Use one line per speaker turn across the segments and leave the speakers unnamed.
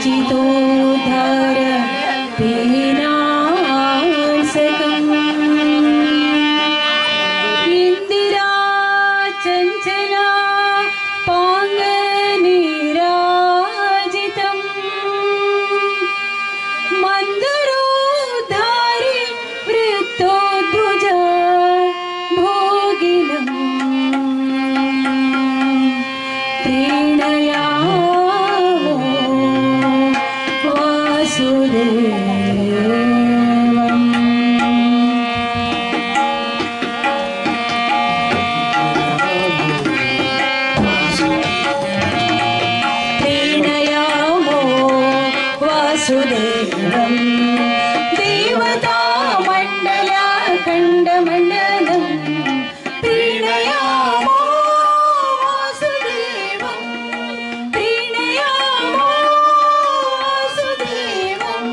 चितोद्धार पीनासकम् इंदिरा चंचला पांगनिराजितम् मंदरोद्धारि वृत्तोद्भुज भोगिनम् प्रीणयामो वासुदेवम्। प्रीणयामो वासुदेवम् देवता मंडला खण्डमण्डलम् प्रीणयामो वासुदेवम् प्रीणयामो वासुदेवम्।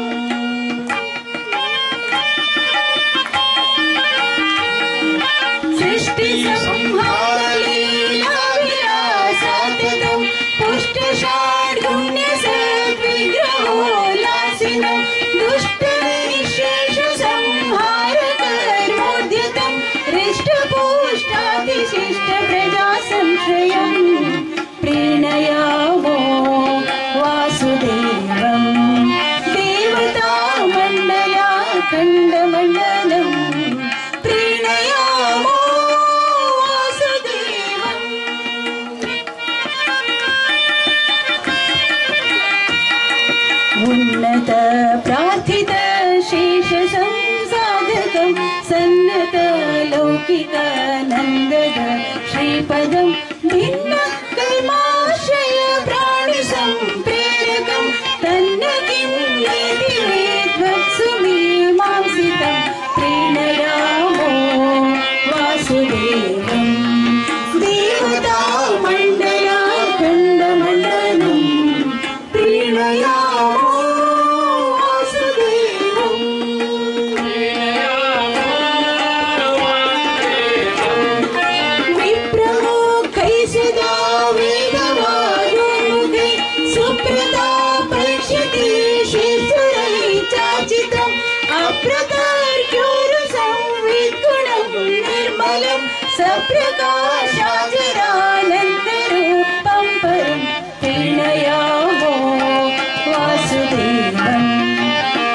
सृष्टि संहार लीला विलासाततम् पुष्टषाड्गुण्य सद्विग्रहोल्लासिनम् दुष्ट निःशेष संहार कर्मोद्यतम् हृष्टपुष्टातिशिष्ट प्रजा संश्रयम् प्रीणयामो वासुदेवम् देवता मंडला खण्डमण्डलम् प्रीणयामो वासुदेवम्। उन्नत प्रार्थित शेष संसाधकम् सन्नत लौकिक नन्दद श्रीपदम् भिन्न कर्माश्रय प्राणि सम्प्रेरकम् तन्न किं नेति वेद्वत्सु मीमांसितम् प्रीणयामो वासुदेवम् देवता मंडला खण्डमण्डलम् प्रीणयामो वासुदेवम्। विप्रमुखै सदा वेदवादोमुखै सुप्रतापैक्षते शेषुरै चाचितम् अप्रकार्योरुसंविद्गुणम् निर्मलम् सप्रकाशाजरानन्दरूपं परम् प्रीणयामो वासुदेवम्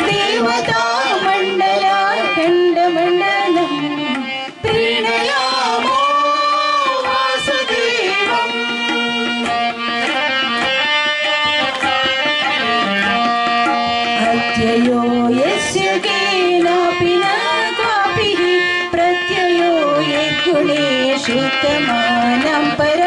देवता मंडला खण्डमण्डलम् प्रीणयामो वासुदेवम्। अत्ययो यस्य केनापि न क्वापि प्रत्ययो यद्गुणेषुत्तमानं पर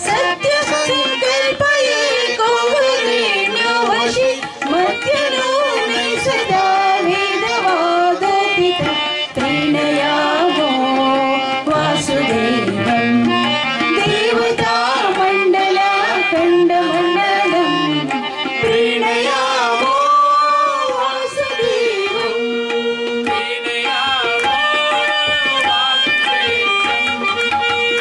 सत्य संकल्पये को वरेण्यो वशि मध्यनो मे सदा वेदवादोपितम् प्रीणयामो वासुदेवम् देवता मंडला खण्डमण्डलम् प्रीणयामो वासुदेवम्।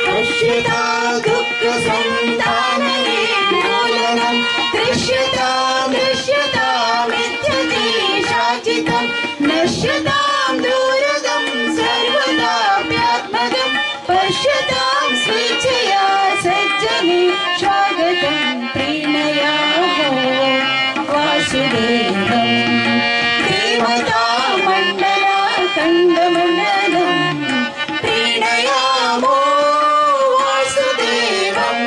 पश्यता दुःख सन्ताननिर्मूलनम् दृश्यतामित्यते शाचितम् नश्यतां दूरगं सर्वदाप्यात्मगम् पश्यतां स्वेच्छया सज्जने स्वागतं प्रीणयामो वासुदेवम् देवता मंडला खण्डमण्डलम् प्रीणयामो वासुदेवम्।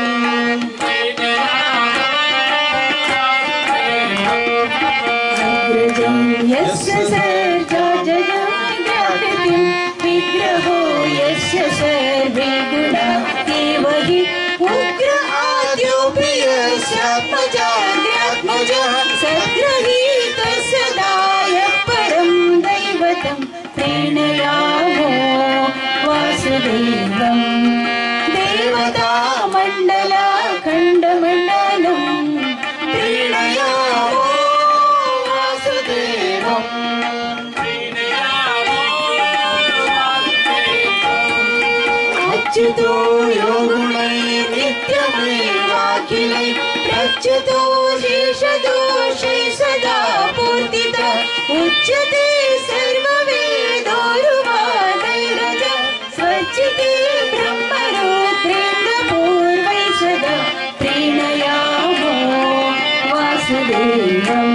अग्रजं यस्य सर्जा जगद्व्यापितिं विग्रहो यस्य सर्वे गुणा एव हि उग्र आद्योऽपि यस्यात्मजाद्यात्मजः सद्गृहीतस्य दायः परं दैवतं प्रीणयामो वासुदेवम् देवता मंडला खण्डमण्डलम् प्रीणयामो वासुदेवम्। अच्युतो यो गुणैर्नित्यमेवाखिलै अच्युतो शेषदोषै सदा पूर्तितः उच्यते सर्ववेदोरुवादैरज स्वच्चिते ब्रह्मरुद्रेन्द्रपूर्वै सदा प्रीणयामो वासुदेवम्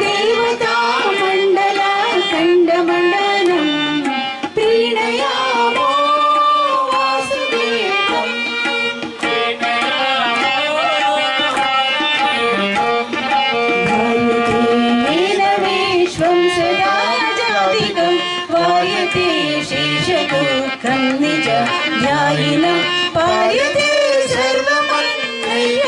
देवतामण्डलाखण्डमण्डलं प्रीणयामो वासुदेवम् सदा जातिकं वायते शेषदुःखं निज ध्यायिनं पायते सर्वमन्यय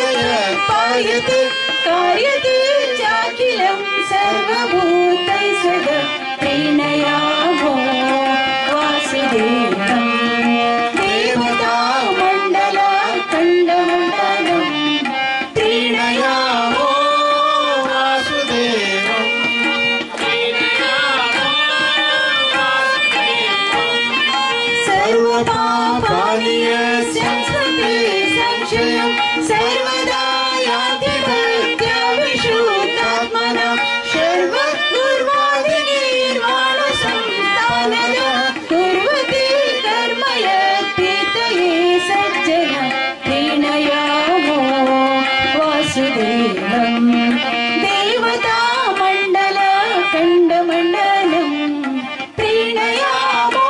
पायते कार्यते चाखिलं सर्वभूतै सदा प्रीणयामो वासुदेवम् देवतामण्डलाखण्डमण्डलं प्रीणयामो संस्कृते संशयं सर्वदा याति भक्त्याविशुद्धात्मनां सर्वगुर्वादिनिर्वाणसंस्थानद कुर्वते कर्म यत्प्रीतये सज्जनं प्रीणयामो वासुदेवम् देवतामण्डलाखण्डमण्डलं प्रीणयामो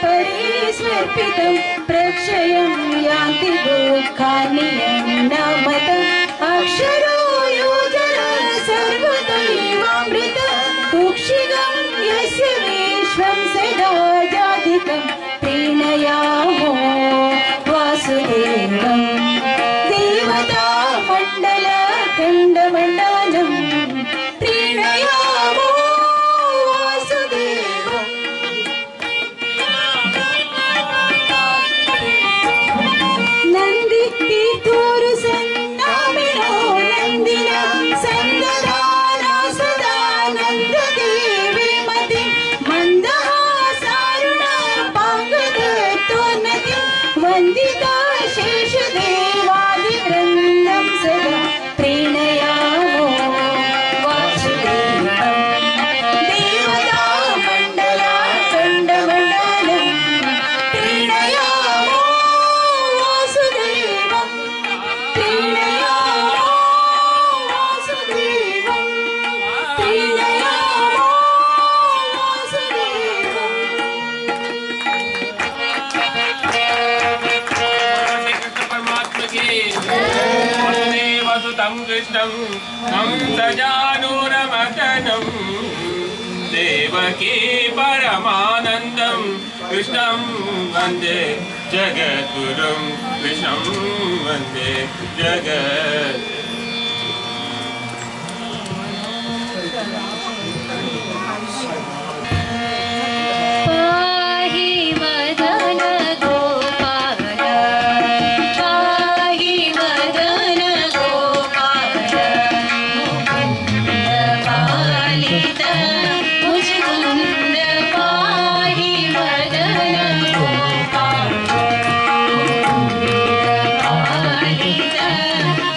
परिस्मर्पितं प्रक्षयं यान्ति दुःखानि यन्नमतम् अक्षरो योजनः सर्वदैवामृतः कुक्षिगं यस्य विश्वं सदा जाधिकं प्रीणयामो वासुदेवम् देवतामण्डलाखण्डमण्डलं प्रीणयामो वासुदेवम् तीर्थोरु सन्नामिनो नन्दिन सन्ददाना सदा नन्ददेवी मतिं मन्दहासारुणा पाङ्गदत्तोन्नतिं वन्दिता शेषदेवादिवृन्दं सदा प्रीणयामो वासुदेवम् देवतामण्डलाखण्डमण्डलं प्रीणयामो
तं कृष्णं तं सजानूरमदनं देवकी परमानन्दं कृष्णं वन्दे जगद्गुरुं कृष्णं वन्दे जगत्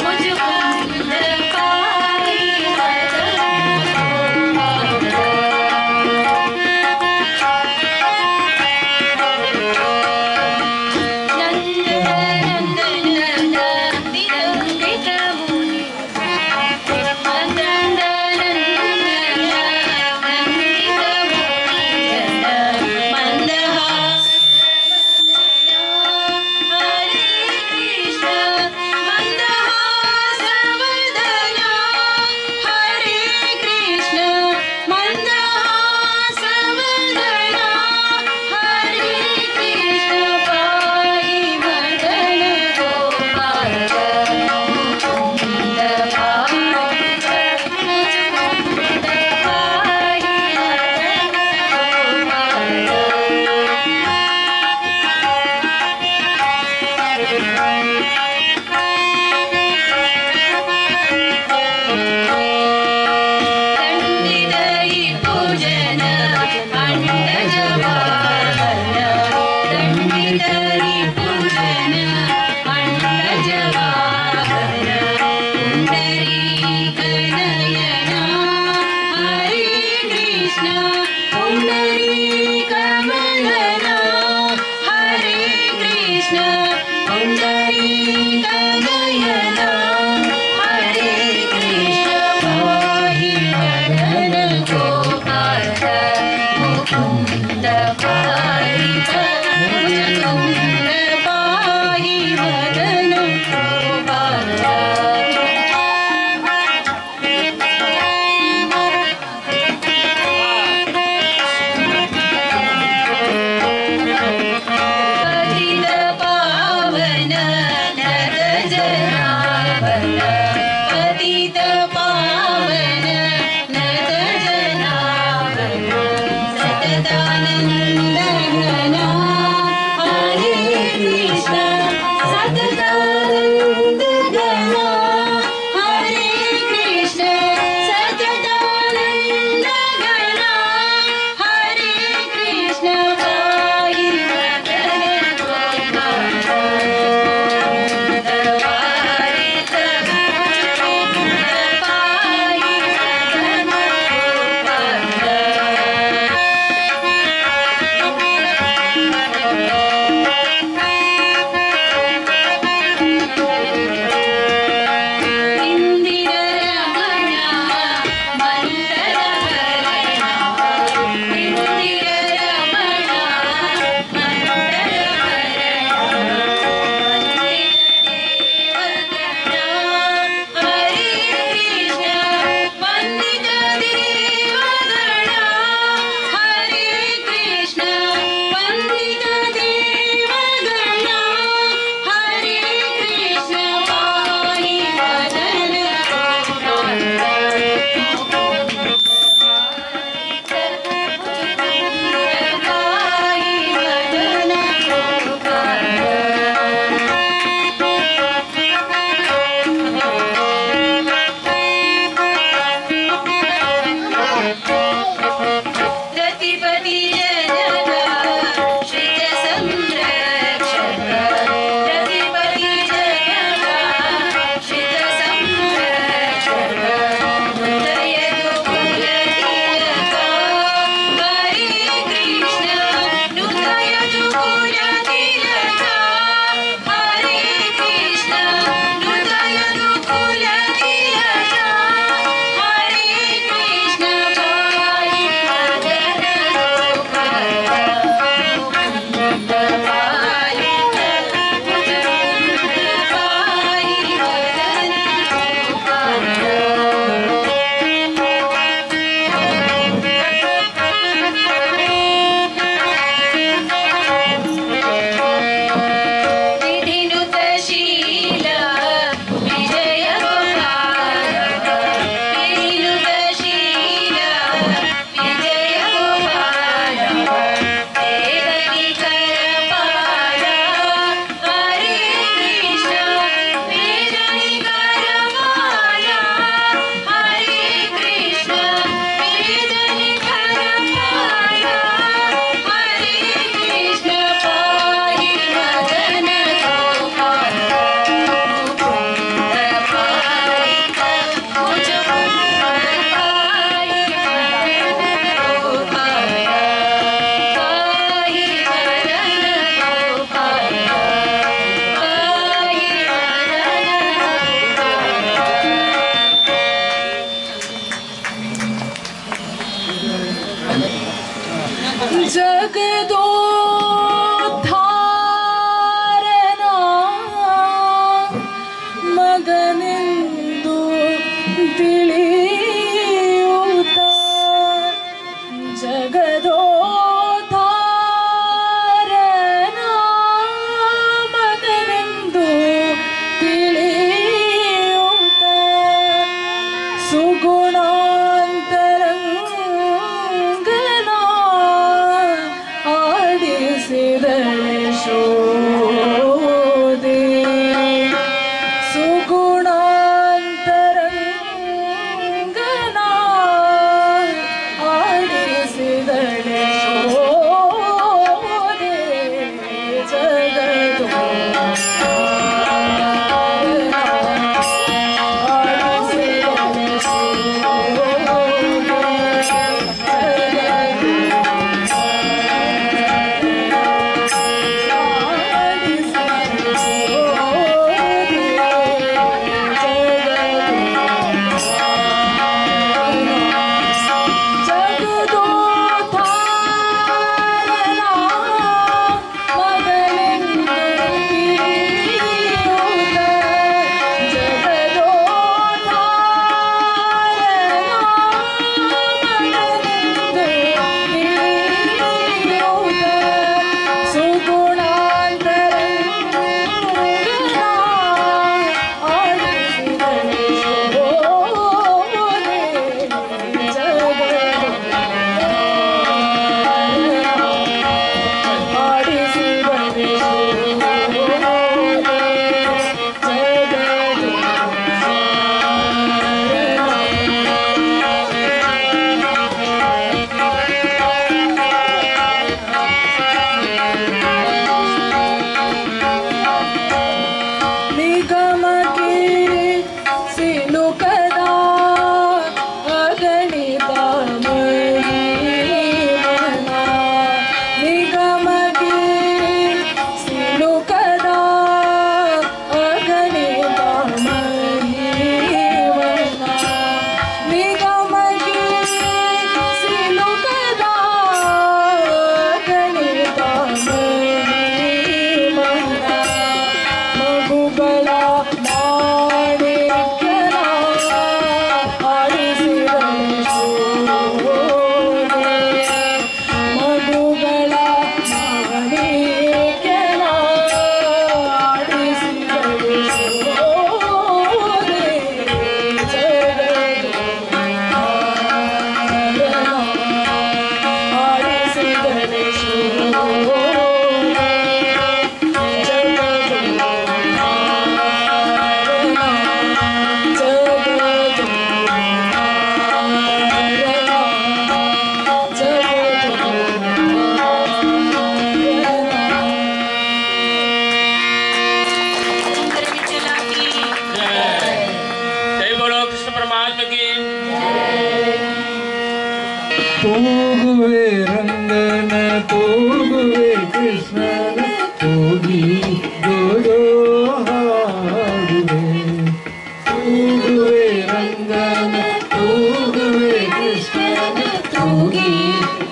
मुझको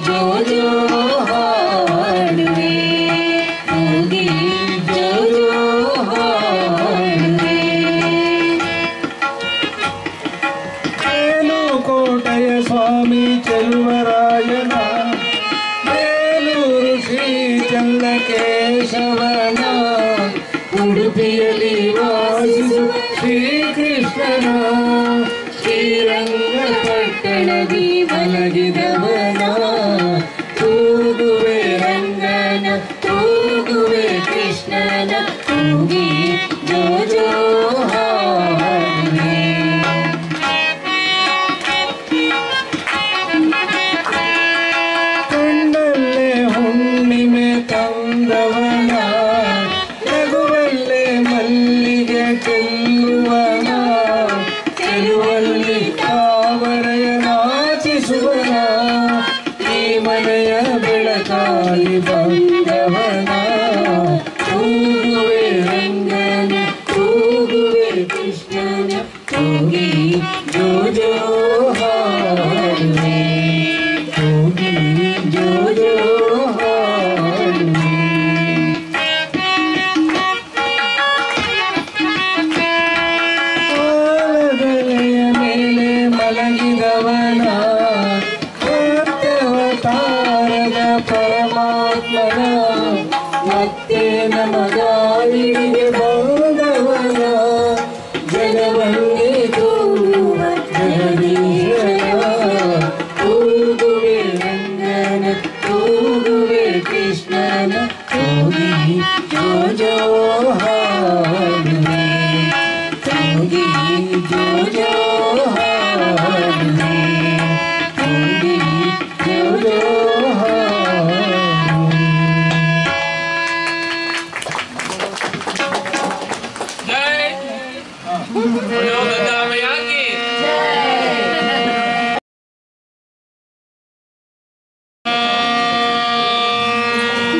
ಜೋ ಜೋ ಹಾಡುವೆ ಕೂಗಿ ಜೋ ಜೋ ಹಾಡುವೆ.
ಕೋಟೆಯ ಸ್ವಾಮಿ ಚೆಲುವರಾಯನ ಬೇಲೂರು ಶ್ರೀ ಚಂದ್ರಕೇಶವನ ಉಡುಪಿಯಲ್ಲಿ ವಾಸಿಸುವ ಶ್ರೀಕೃಷ್ಣನ ಶ್ರೀರಂಗಪಟ್ಟಣದಿ ಮಲಗಿದವನ ತೂಗುವೆ ರಂಗನ ತೂಗುವೆ ಕೃಷ್ಣನ ಕೂಗಿ ಜೋ ಜೋ ಹಾಡುವೆ. ಕಣ್ಣಲ್ಲೇ ಹುಣ್ಣಿಮೆ ತಂದವನ ನಗುವಲ್ಲೇ ಮಲ್ಲಿಗೆ ಚೆಲ್ಲುವನ ಚೆಲುವಲ್ಲಿ ತಾವರೆಯ ನಾಚಿಸುವನ ಈ ಮನೆಯ ಬೆಳಕಾಗಿ ಬಂದವನ ತೂಗುವೆ ರಂಗನ ತೂಗುವೆ ಕೃಷ್ಣನ ಕೂಗಿ ಜೋ ಜೋ ಹಾಡುವೆ ಕೂಗಿ ಜೋ ಜೋ ಹಾಡುವೆ. ಆಲದೆಲೆಯ ಮೇಲೆ ಮಲಗಿದವನ ಸತ್ಯವತಾರದ ಪರಮಾತ್ಮನ ಮತ್ತೆ ನಮಗಾರಿಗೆ ಬಂದವನ ಜಗವನ್ನೇ ತೋರುವ ಜಗದೀಶನ ತೂಗುವೆ ರಂಗನ ತೂಗುವೆ ಕೃಷ್ಣನ ಕೂಗಿ ಜೋ ಜೋ ಹಾಡುವೆ ಕೂಗಿ ಜೋ ಜೋ ಹಾಡುವೆ ಕೂಗಿ ಜೋ ಜೋ ಹಾಡುವೆ.
ಜೈ ಗಂಗಾ ಮೈಯಾ ಕಿ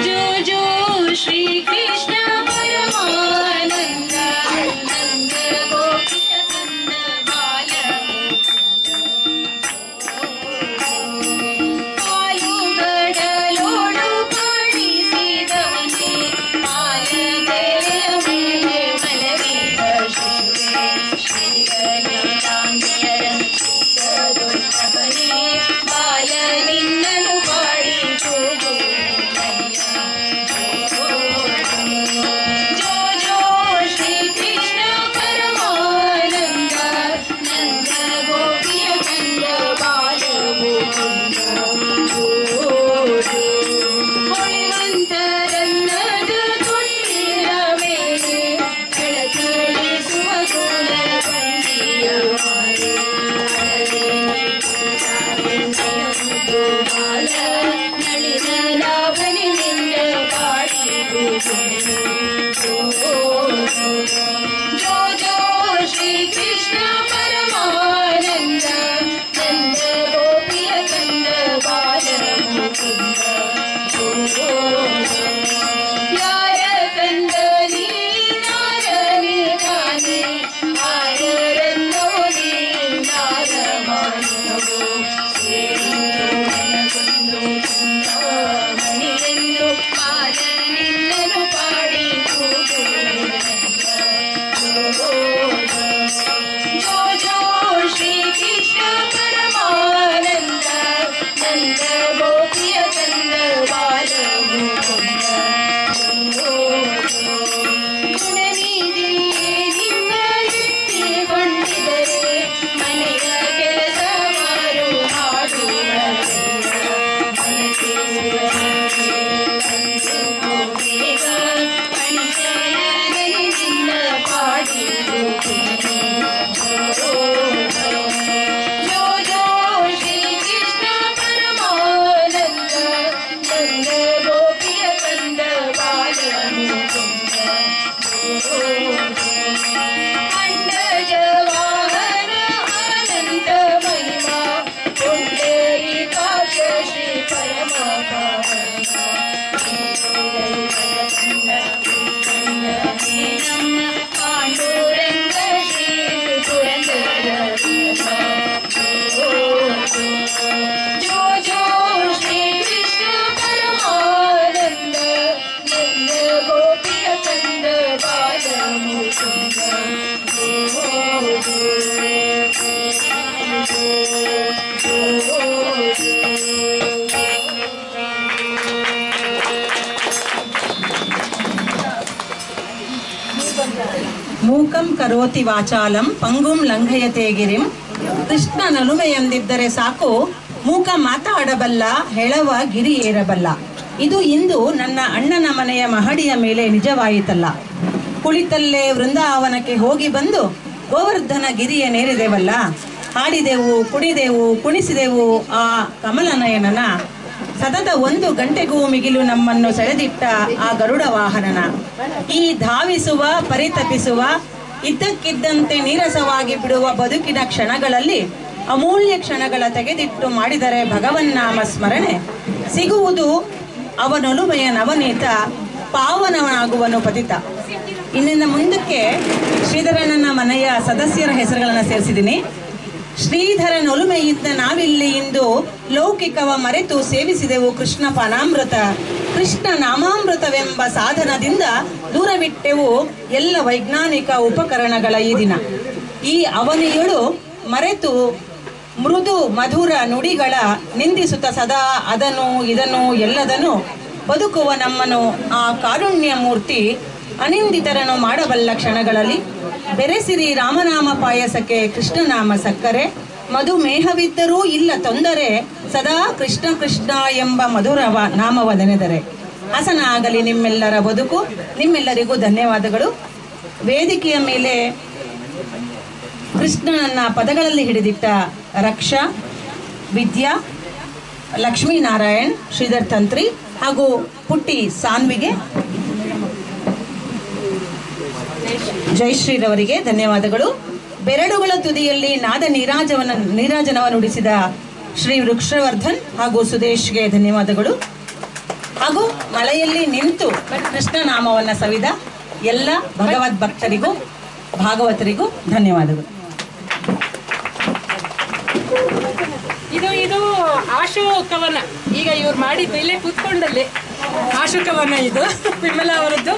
ಜೋ ಜೋ ಶ್ರೀ ಕೃಷ್ಣ ಪರಮಾನಂದ ನಂದ ಗೋಪಿಯ ಕಂದ ಬಾಲ ಕಾಲುಗಡಲೋಡು ಕಾಣಿಸಿದವನೇ ಆಲದೆಲೆಯ ಮೇಲೆ ಮಲಗಿದ ಶಿಶುವೆ ಶ್ರೀಗಣೇಶಾಂಬಿಯರ ಚಿತ್ತದೊಡ್ಡವನೇ ಬಾಲ ನಿನ್ನನು ಪಾಡಿ ಕೂಗುವೆನಯ್ಯ. ಜೋ ಜೋ ಶ್ರೀ ಕೃಷ್ಣ ಪರಮಾನಂದ ನಂದ ಗೋಪಿಯ ಕಂದ ಬಾಲ ಮುಕುಂದ ಹೊಳೆವಂತರನ್ನದ ತೊಟ್ಟಿಲ ಮೇಲೆ ಬೆಳಕಳಿಸುವ ಸೋಲ ಬಂದಿಯ ಮಾರೆ ಬಾಲ ನಳಿನ ಲಾವಣಿ ನಿನ್ನ ಪಾಡಿ ಜೋ ಜೋ ಶ್ರೀ ಕೃಷ್ಣ ಪರಮಾನಂದ ನಂದ ಗೋಪಿಯ ಕಂದ ಬಾಲ ಮುಕುಂದ ಯಾರ ಕಂದ ನೀನಾರ ನೀತಾನೆ ಆರರನ್ನೋ ನೀನಾರ ಮಾನವೋ ಸೇರಿತು ನನಗೊಂದು ಚಿಂತಾಮಣಿಯೆಂದು ಬಾಲ ನಿನ್ನನು ಪಾಡಿ ಕೂಗುವೆನಯ್ಯ. ಜೋ ಜೋ ಶ್ರೀ ಕೃಷ್ಣ ಪರಮಾನಂದ ನಂದ ಗೋಪಿಯ ಕಂದ ಬಾಲ ಮುಕುಂದ ಗುಣನಿಧಿಯೇ ನಿನ್ನ ಎತ್ತಿಕೊಂಡಿದರೆ ಮನೆಯ ಕೆಲಸ ಮಾರು ನಿನ್ನ ಪಾಡಿ ಜೋ ಜೋ ಶ್ರೀ ಕೃಷ್ಣ ಪರಮಾನಂದ
ಮೂಕಂ ಕರೋತಿ ವಾಚಾಲಂ ಪಂಗುಂ ಲಂಘಯತೆ ಗಿರಿಂ. ಕೃಷ್ಣ ನಲುಮೆ ಎಂದಿದ್ದರೆ ಸಾಕು, ಮೂಕ ಮಾತಾಡಬಲ್ಲ, ಹೆಳವ ಗಿರಿ ಏರಬಲ್ಲ. ಇದು ಇಂದು ನನ್ನ ಅಣ್ಣನ ಮನೆಯ ಮಹಡಿಯ ಮೇಲೆ ನಿಜವಾಯಿತಲ್ಲ. ಕುಳಿತಲ್ಲೇ ವೃಂದಾವನಕ್ಕೆ ಹೋಗಿ ಬಂದು ಗೋವರ್ಧನ ಗಿರಿಯನ್ನೇರಿದೆವಲ್ಲ. ಹಾಡಿದೆವು, ಕುಣಿದೆವು, ಕುಣಿಸಿದೆವು ಆ ಕಮಲನಯನನ. ಸತತ 1 ಗಂಟೆಗೂ ಮಿಗಿಲು ನಮ್ಮನ್ನು ಸೆಳೆದಿಟ್ಟ ಆ ಗರುಡ ವಾಹನನ. ಈ ಧಾವಿಸುವ, ಪರಿತಪಿಸುವ, ಇದ್ದಕ್ಕಿದ್ದಂತೆ ನೀರಸವಾಗಿ ಬಿಡುವ ಬದುಕಿನ ಕ್ಷಣಗಳಲ್ಲಿ ಅಮೂಲ್ಯ ಕ್ಷಣಗಳ ತೆಗೆದಿಟ್ಟು ಮಾಡಿದರೆ ಭಗವನ್ನಾಮ ಸ್ಮರಣೆ ಸಿಗುವುದು. ಅವನೊಲುಮೆಯ ನವನೀತ, ಪಾವನವನಾಗುವನು ಪತಿತ. ಇನ್ನಿಂದ ಮುಂದಕ್ಕೆ ಶ್ರೀಧರಣ್ಣನ ಮನೆಯ ಸದಸ್ಯರ ಹೆಸರುಗಳನ್ನು ಸೇರಿಸಿದ್ದೀನಿ. ಶ್ರೀಧರನೊಲುಮೆಯಿಂದ ನಾವಿಲ್ಲಿ ಇಂದು ಲೌಕಿಕವ ಮರೆತು ಸೇವಿಸಿದೆವು ಕೃಷ್ಣ ಪಾನಾಮೃತ. ಕೃಷ್ಣ ನಾಮಾಮೃತವೆಂಬ ಸಾಧನದಿಂದ ದೂರವಿಟ್ಟೆವು ಎಲ್ಲ ವೈಜ್ಞಾನಿಕ ಉಪಕರಣಗಳ ಈ ದಿನ. ಈ ಅವನಿಯಳು ಮರೆತು ಮೃದು ಮಧುರ ನುಡಿಗಳ ನಿಂದಿಸುತ್ತ ಸದಾ ಅದನ್ನು ಇದನ್ನು ಎಲ್ಲದನ್ನು ಬದುಕುವ ನಮ್ಮನ್ನು ಆ ಕಾರುಣ್ಯ ಮೂರ್ತಿ ಅನಿಂದಿತರನ್ನು ಮಾಡಬಲ್ಲ ಕ್ಷಣಗಳಲ್ಲಿ ಬೆರೆಸಿರಿ ರಾಮನಾಮ ಪಾಯಸಕ್ಕೆ ಕೃಷ್ಣನಾಮ ಸಕ್ಕರೆ. ಮಧುಮೇಹವಿದ್ದರೂ ಇಲ್ಲ ತೊಂದರೆ, ಸದಾ ಕೃಷ್ಣ ಕೃಷ್ಣ ಎಂಬ ಮಧುರ ನಾಮವ ನೆನೆದರೆ ಹಸನ ಆಗಲಿ ನಿಮ್ಮೆಲ್ಲರ ಬದುಕು. ನಿಮ್ಮೆಲ್ಲರಿಗೂ ಧನ್ಯವಾದಗಳು. ವೇದಿಕೆಯ ಮೇಲೆ ಕೃಷ್ಣನನ್ನ ಪದಗಳಲ್ಲಿ ಹಿಡಿದಿಟ್ಟ ರಕ್ಷಾ, ವಿದ್ಯಾ, ಲಕ್ಷ್ಮೀನಾರಾಯಣ್, ಶ್ರೀಧರ್ ತಂತ್ರಿ ಹಾಗೂ ಪುಟ್ಟಿ ಸಾನ್ವಿಗೆ, ಜಯಶ್ರೀರವರಿಗೆ ಧನ್ಯವಾದಗಳು. ಬೆರಳುಗಳ ತುದಿಯಲ್ಲಿ ನಾದ ನೀರಾಜನವ ನುಡಿಸಿದ ಶ್ರೀ ವೃಕ್ಷವರ್ಧನ್ ಹಾಗೂ ಸುದೇಶ್ಗೆ ಧನ್ಯವಾದಗಳು. ಹಾಗೂ ಮಳೆಯಲ್ಲಿ ನಿಂತು ಕೃಷ್ಣ ನಾಮವನ್ನು ಸವಿದ ಎಲ್ಲ ಭಗವದ್ ಭಕ್ತರಿಗೂ ಭಾಗವತರಿಗೂ ಧನ್ಯವಾದಗಳು.
ಇದು ಆಶು ಕವನ. ಈಗ ಇವ್ರು ಮಾಡಿದ್ದು ಇಲ್ಲೇ ಕೂತ್ಕೊಂಡಲ್ಲಿ ಆಶು ಕವನ ಇದು ವಿಮಲಾ ಅವರದ್ದು.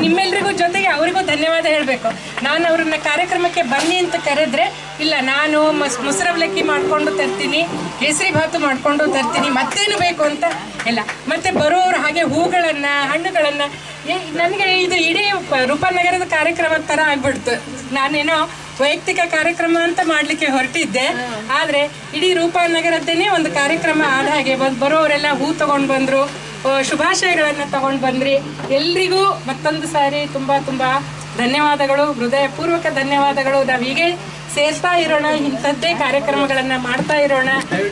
ನಿಮ್ಮೆಲ್ರಿಗೂ ಜೊತೆಗೆ ಅವರಿಗೂ ಧನ್ಯವಾದ ಹೇಳಬೇಕು. ನಾನು ಅವ್ರನ್ನ ಕಾರ್ಯಕ್ರಮಕ್ಕೆ ಬನ್ನಿ ಅಂತ ಕರೆದ್ರೆ ಇಲ್ಲ, ನಾನು ಮೊಸರವಲಕ್ಕಿ ಮಾಡ್ಕೊಂಡು ತರ್ತೀನಿ, ಕೇಸರಿ ಭಾತು ಮಾಡ್ಕೊಂಡು ತರ್ತೀನಿ, ಮತ್ತೇನು ಬೇಕು ಅಂತ ಇಲ್ಲ. ಮತ್ತೆ ಬರೋರು ಹಾಗೆ ಹೂಗಳನ್ನು, ಹಣ್ಣುಗಳನ್ನು. ನನಗೆ ಇದು ಇಡೀ ರೂಪನಗರದ ಕಾರ್ಯಕ್ರಮ ಥರ ಆಗ್ಬಿಡ್ತು. ನಾನೇನೋ ವೈಯಕ್ತಿಕ ಕಾರ್ಯಕ್ರಮ ಅಂತ ಮಾಡಲಿಕ್ಕೆ ಹೊರಟಿದ್ದೆ, ಆದರೆ ಇಡೀ ರೂಪನಗರದ್ದೇನೆ ಒಂದು ಕಾರ್ಯಕ್ರಮ ಆದ ಹಾಗೆ ಬರೋರೆಲ್ಲ ಹೂ ತಗೊಂಡು ಬಂದರು, ಶುಭಾಶಯಗಳನ್ನು ತಗೊಂಡು ಬಂದ್ರಿ. ಎಲ್ರಿಗೂ ಮತ್ತೊಂದು ಸಾರಿ ತುಂಬ ತುಂಬ ಧನ್ಯವಾದಗಳು, ಹೃದಯಪೂರ್ವಕ ಧನ್ಯವಾದಗಳು. ನಾವು ಹೀಗೆ ಸೇರ್ತಾ ಇರೋಣ, ಇಂಥದ್ದೇ ಕಾರ್ಯಕ್ರಮಗಳನ್ನು ಮಾಡ್ತಾ ಇರೋಣ,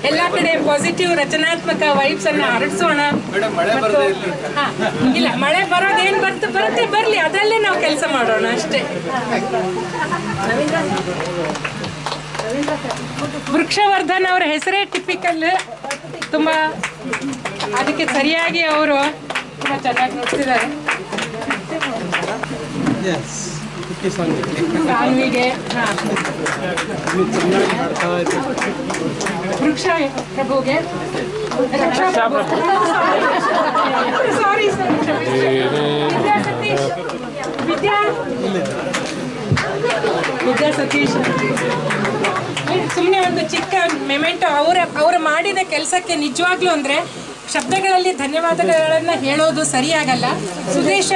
ಎಲ್ಲ ಕಡೆ ಪಾಸಿಟಿವ್ ರಚನಾತ್ಮಕ ವೈಬ್ಸ್ ಅನ್ನು ಹರಡಿಸೋಣ. ಇಲ್ಲ, ಮಳೆ ಬರೋದೇನು ಬರುತ್ತೆ ಬರಲಿ, ಅದರಲ್ಲೇ ನಾವು ಕೆಲಸ ಮಾಡೋಣ ಅಷ್ಟೇ. ವೃಕ್ಷವರ್ಧನ್ ಅವರ ಹೆಸರೇ ಟಿಪಿಕಲ್. ತುಂಬ ಅದಕ್ಕೆ ಸರಿಯಾಗಿ ಅವರು ತುಂಬ ಚೆನ್ನಾಗಿ ನೋಡ್ತಿದ್ದಾರೆ. ಸಾನ್ವಿಗೆ ವೃಕ್ಷ ಪ್ರಭುಗೆ ವಿದ್ಯಾ ಸತೀಶ್. ಸುಮ್ಮನೆ ಒಂದು ಚಿಕ್ಕ ಮೆಮೆಂಟೋ. ಅವರು ಮಾಡಿದ ಕೆಲಸಕ್ಕೆ ನಿಜವಾಗ್ಲೂ ಅಂದರೆ ಶಬ್ದಗಳಲ್ಲಿ ಧನ್ಯವಾದಗಳನ್ನು ಹೇಳೋದು ಸರಿಯಾಗಲ್ಲ. ಸುದೇಶ್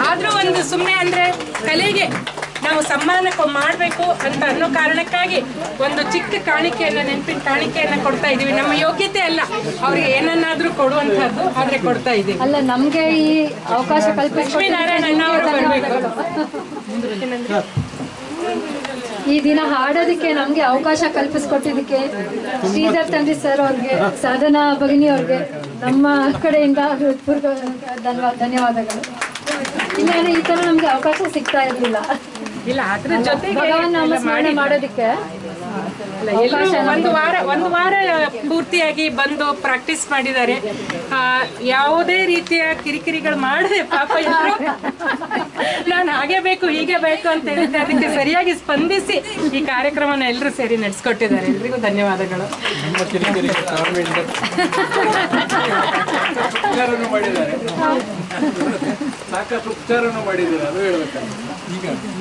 ಆದರೂ ಒಂದು ಸುಮ್ಮನೆ ಅಂದರೆ ಕಲೆಗೆ ನಾವು ಸಮ್ಮಾನ ಮಾಡಬೇಕು ಅಂತ ಅನ್ನೋ ಕಾರಣಕ್ಕಾಗಿ ಒಂದು ಚಿಕ್ಕ ಕಾಣಿಕೆಯನ್ನು, ನೆನಪಿನ ಕಾಣಿಕೆಯನ್ನು ಕೊಡ್ತಾ ಇದ್ದೀವಿ. ನಮ್ಮ ಯೋಗ್ಯತೆ ಅಲ್ಲ, ಅವ್ರಿಗೆ ಏನನ್ನಾದರೂ ಕೊಡುವಂಥದ್ದು, ಆದರೆ ಕೊಡ್ತಾ ಇದ್ದೀವಿ.
ಅಲ್ಲ, ನಮಗೆ ಈ ಅವಕಾಶ
ಲಕ್ಷ್ಮೀನಾರಾಯಣ ಅವರು ಬರಬೇಕು.
ಈ ದಿನ ಹಾಡೋದಕ್ಕೆ ನಮಗೆ ಅವಕಾಶ ಕಲ್ಪಿಸ್ಕೊಟ್ಟಿದ್ದಕ್ಕೆ ಶ್ರೀಧರ್ ತಂದೆ ಸರ್ ಅವ್ರಿಗೆ, ಸಾಧನಾ ಭಗಿನಿ ಅವ್ರಿಗೆ ನಮ್ಮ ಕಡೆಯಿಂದ ಧನ್ಯವಾದಗಳು. ಇಲ್ಲಾಂದ್ರೆ ಈ ತರ ನಮ್ಗೆ ಅವಕಾಶ ಸಿಗ್ತಾ ಇರಲಿಲ್ಲ.
ಇಲ್ಲ, ಅದ್ರ ಜೊತೆಗೆ
ಭಗವಾನ್ ನಾಮಸ್ಮರಣೆ ಮಾಡೋದಕ್ಕೆ
ಒಂದು ವಾರ ಪೂರ್ತಿಯಾಗಿ ಬಂದು ಪ್ರಾಕ್ಟೀಸ್ ಮಾಡಿದ್ದಾರೆ. ಯಾವುದೇ ರೀತಿಯ ಕಿರಿಕಿರಿಗಳು ಮಾಡದೆ ಪಾಪ ಎಲ್ಲರೂ ನಾನು ಹಾಗೆ ಬೇಕು ಹೀಗೆ ಬೇಕು ಅಂತ ಹೇಳಿದ್ದೆ, ಅದಕ್ಕೆ ಸರಿಯಾಗಿ ಸ್ಪಂದಿಸಿ ಈ ಕಾರ್ಯಕ್ರಮನ ಎಲ್ಲರೂ ಸೇರಿ ನಡೆಸ್ಕೊಟ್ಟಿದ್ದಾರೆ. ಎಲ್ರಿಗೂ ಧನ್ಯವಾದಗಳು.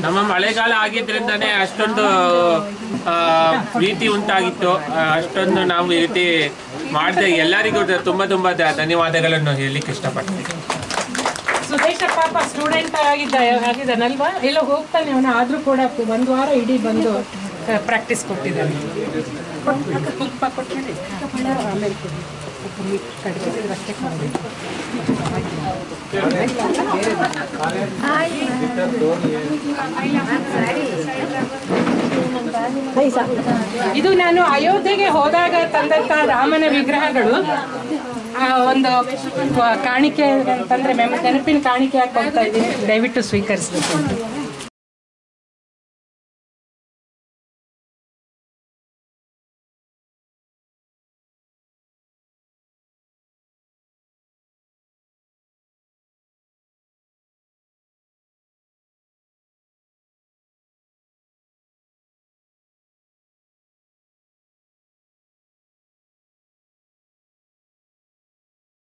ನಮ್ಮ ಮಳೆಗಾಲ ಆಗಿದ್ರಿಂದಾನೇ ಅಷ್ಟೊಂದು ಪ್ರೀತಿ ಉಂಟಾಗಿತ್ತು. ಅಷ್ಟೊಂದು ನಾವು ಈ ರೀತಿ ಮಾಡಿದೆ. ಎಲ್ಲರಿಗೂ ತುಂಬ ಧನ್ಯವಾದಗಳನ್ನು ಹೇಳಲಿಕ್ಕೆ ಇಷ್ಟಪಡ್ತೀನಿ.
ವರ್ಷ ಪಾಪ ಸ್ಟೂಡೆಂಟ್ ಆಗಿದ್ದಾನಲ್ವಾ, ಎಲ್ಲ ಹೋಗ್ತಾನೆ ಅವನು, ಆದರೂ ಕೂಡ 1 ವಾರ ಇಡೀ ಬಂದು ಪ್ರಾಕ್ಟೀಸ್ ಕೊಟ್ಟಿದ್ದಾನೆ. ಉಪ್ಪ ಕೊಟ್ಬಿಡಿ, ಆಮೇಲೆ ಕೊಡಿ. ಕಡಿಮೆ ಅಷ್ಟೇ ಕೊಡಿ. ಇದು ನಾನು ಅಯೋಧ್ಯೆಗೆ ಹೋದಾಗ ತಂದಂತ ರಾಮನ ವಿಗ್ರಹಗಳು. ಒಂದು ಕಾಣಿಕೆ ಅಂತಂದ್ರೆ ನೆನಪಿನ ಕಾಣಿಕೆ ಹಾಕಿ ಹೋಗ್ತಾ ಇದ್ದೀನಿ, ದಯವಿಟ್ಟು ಸ್ವೀಕರಿಸಬೇಕು.